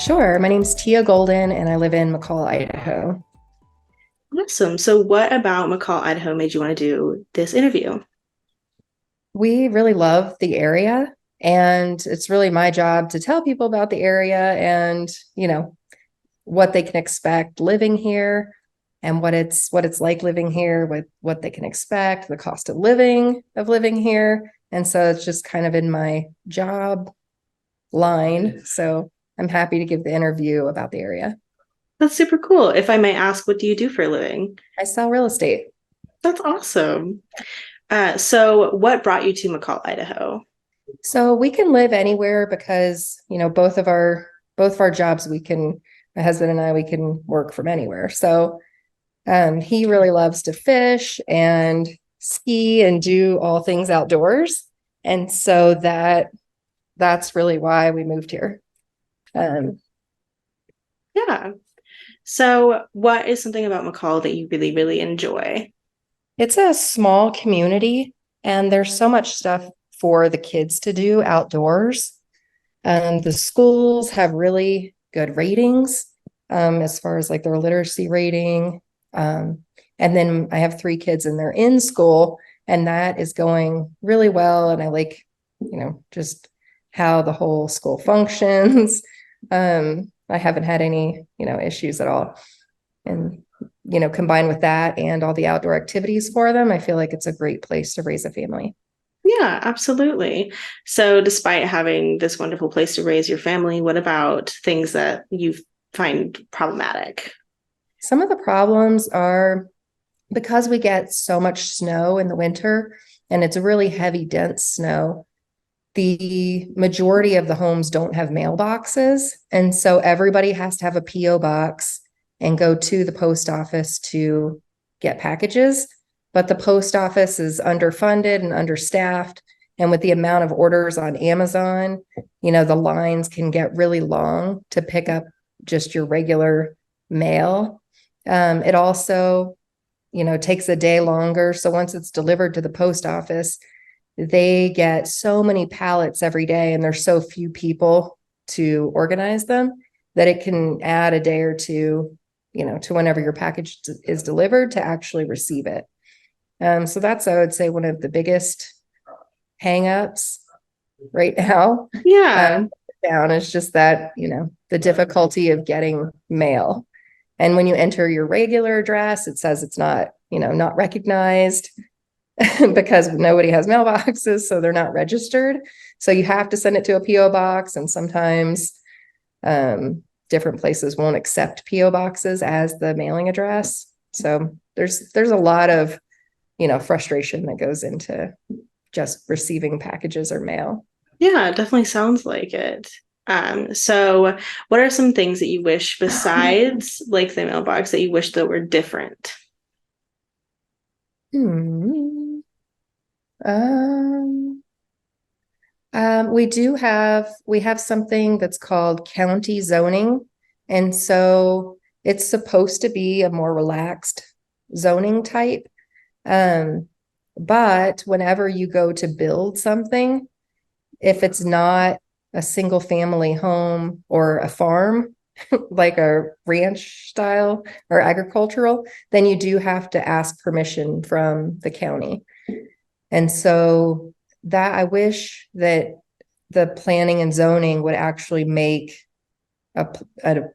Sure. My name's Teia Golden, and I live in McCall, Idaho. Awesome. So, what about McCall, Idaho made you want to do this interview? We really love the area, and it's really my job to tell people about the area and, what they can expect living here and what it's like living here, with what they can expect, the cost of living here. And so it's just kind of in my job line. So I'm happy to give the interview about the area. That's super cool. If I may ask, what do you do for a living? I sell real estate. That's awesome. So, what brought you to McCall, Idaho? So we can live anywhere because, both of our jobs, my husband and I, we can work from anywhere. So he really loves to fish and ski and do all things outdoors. And so that's really why we moved here. Um, Yeah. So, what is something about McCall that you really, really enjoy? it's a small community, and there's so much stuff for the kids to do outdoors. The schools have really good ratings, as far as like their literacy rating. Um, and then I have three kids and they're in school, and that is going really well. And I like, just how the whole school functions. I haven't had any, issues at all. And, combined with that and all the outdoor activities for them, I feel like it's a great place to raise a family. Yeah, absolutely. So, despite having this wonderful place to raise your family, what about things that you find problematic? Some of the problems are because we get so much snow in the winter, and it's a really heavy, dense snow. The majority of the homes don't have mailboxes. And so everybody has to have a P.O. box and go to the post office to get packages. But the post office is underfunded and understaffed. And with the amount of orders on Amazon, the lines can get really long to pick up just your regular mail. It also, takes a day longer. So once it's delivered to the post office, they get so many pallets every day, and there's so few people to organize them that it can add a day or two, to whenever your package is delivered to actually receive it. So that's, I would say, one of the biggest hangups right now. Yeah. Down is just that, the difficulty of getting mail. And when you enter your regular address, it says it's not, not recognized because nobody has mailboxes, so they're not registered. So you have to send it to a P.O. box, and sometimes different places won't accept P.O. boxes as the mailing address. So there's a lot of, frustration that goes into just receiving packages or mail. Yeah, it definitely sounds like it. So what are some things that you wish besides like the mailbox that you wish that were different? Hmm. Um, we have something that's called county zoning. And so it's supposed to be a more relaxed zoning type. Um, but whenever you go to build something, if it's not a single family home or a farm, like a ranch style or agricultural, then you do have to ask permission from the county. And so that I wish that the planning and zoning would actually make a,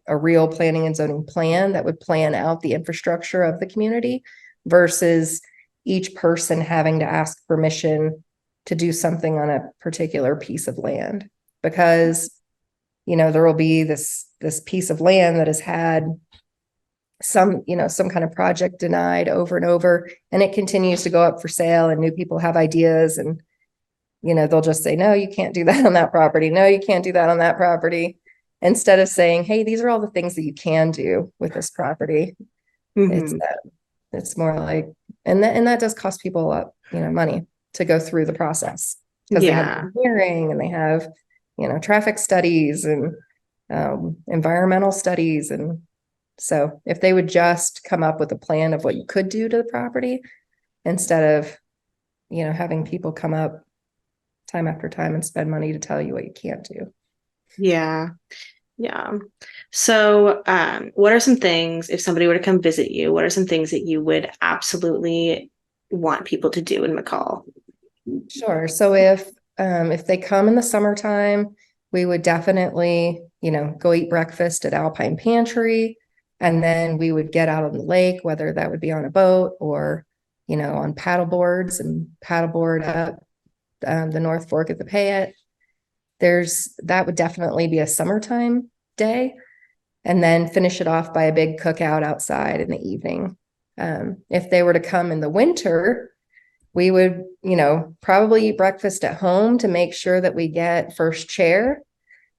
a real planning and zoning plan that would plan out the infrastructure of the community versus each person having to ask permission to do something on a particular piece of land. Because, there will be this piece of land that has had some kind of project denied over and over, and it continues to go up for sale, and new people have ideas, and they'll just say, no, you can't do that on that property. No, you can't do that on that property. Instead of saying, hey, these are all the things that you can do with this property. It's Mhm. it's more like, and that does cost people a lot, money to go through the process, because they have Yeah. hearing, and they have, traffic studies and environmental studies. And so if they would just come up with a plan of what you could do to the property instead of, having people come up time after time and spend money to tell you what you can't do. Yeah. Yeah. So, what are some things, if somebody were to come visit you, what are some things that you would absolutely want people to do in McCall? Sure. So if they come in the summertime, we would definitely, go eat breakfast at Alpine Pantry, and then we would get out on the lake, whether that would be on a boat or, on paddle boards and paddleboard up the North Fork of the Payette. That would definitely be a summertime day, and then finish it off by a big cookout outside in the evening. If they were to come in the winter, we would, probably eat breakfast at home to make sure that we get first chair,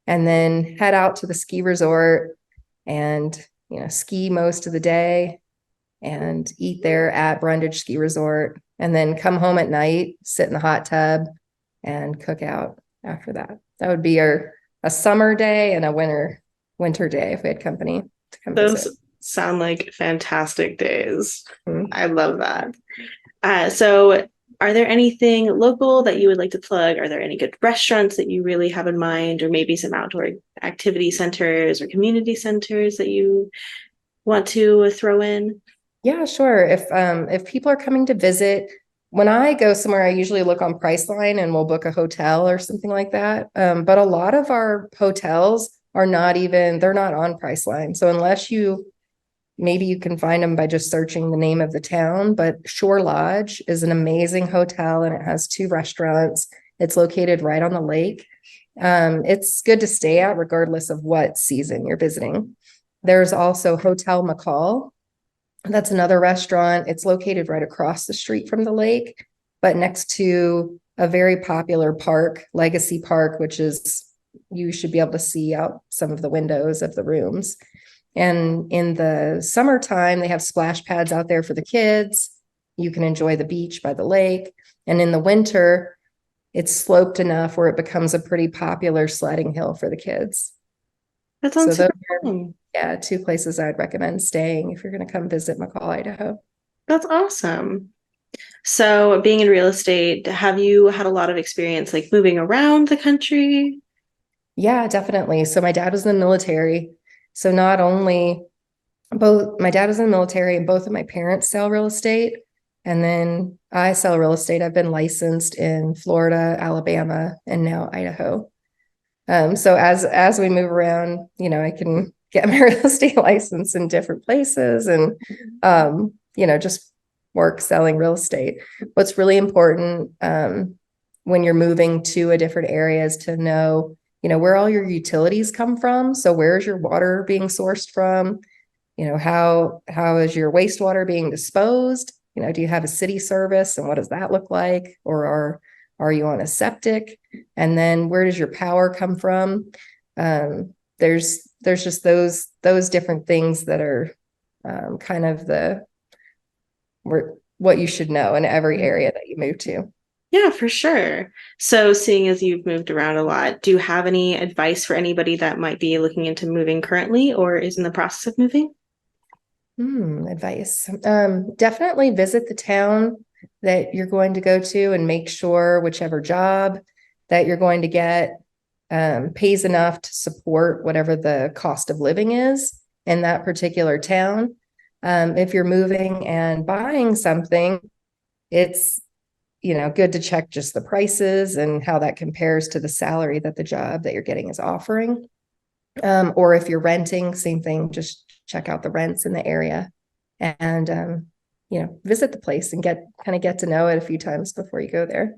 and then head out to the ski resort and, ski most of the day and eat there at Brundage Ski Resort, and then come home at night, sit in the hot tub and cook out after that. That would be a summer day and a winter day if we had company to come Those visit. sound like fantastic days. Mhm. I love that. So, are there anything local that you would like to plug? Are there any good restaurants that you really have in mind, or maybe some outdoor activity centers or community centers that you want to throw in? Yeah, sure. If people are coming to visit, when I go somewhere, I usually look on Priceline and we'll book a hotel or something like that. But a lot of our hotels are they're not on Priceline. So maybe you can find them by just searching the name of the town, but Shore Lodge is an amazing hotel and it has 2 restaurants. It's located right on the lake. It's good to stay at regardless of what season you're visiting. There's also Hotel McCall. That's another restaurant. It's located right across the street from the lake, but next to a very popular park, Legacy Park, which is, you should be able to see out some of the windows of the rooms. And in the summertime, they have splash pads out there for the kids. You can enjoy the beach by the lake. And in the winter, it's sloped enough where it becomes a pretty popular sledding hill for the kids. That So sounds those super are, fun. yeah, 2 places I'd recommend staying if you're going to come visit McCall, Idaho. That's awesome. So, being in real estate, have you had a lot of experience like moving around the country? Yeah, definitely. So my dad was in the military. So not only both my dad was in the military and both of my parents sell real estate. And then I sell real estate. I've been licensed in Florida, Alabama, and now Idaho. So as we move around, I can get my real estate license in different places and just work selling real estate. What's really important when you're moving to a different area is to know, where all your utilities come from. So where's your water being sourced from? How is your wastewater being disposed? Do you have a city service and what does that look like? Or are you on a septic? And then where does your power come from? There's just those different things that are kind of what you should know in every area that you move to. Yeah, for sure. So, seeing as you've moved around a lot, do you have any advice for anybody that might be looking into moving currently or is in the process of moving? Advice. Definitely visit the town that you're going to go to and make sure whichever job that you're going to get pays enough to support whatever the cost of living is in that particular town. If you're moving and buying something, it's good to check just the prices and how that compares to the salary that the job that you're getting is offering. Or if you're renting, same thing, just check out the rents in the area and, visit the place and get to know it a few times before you go there.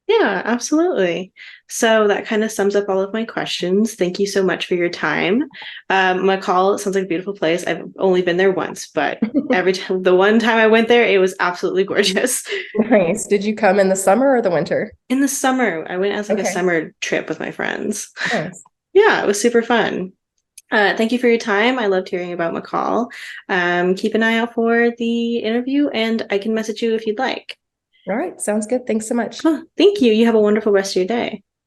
Yeah, absolutely. So that kind of sums up all of my questions. Thank you so much for your time. McCall sounds like a beautiful place. I've only been there once, but every time, the one time I went there, it was absolutely gorgeous. Nice. Did you come in the summer or the winter? In the summer, I went as like a Okay. summer trip with my friends. Nice. Yeah, it was super fun. Thank you for your time. I loved hearing about McCall. Keep an eye out for the interview, and I can message you if you'd like. All right. Sounds good. Thanks so much. Oh, thank you. You have a wonderful rest of your day.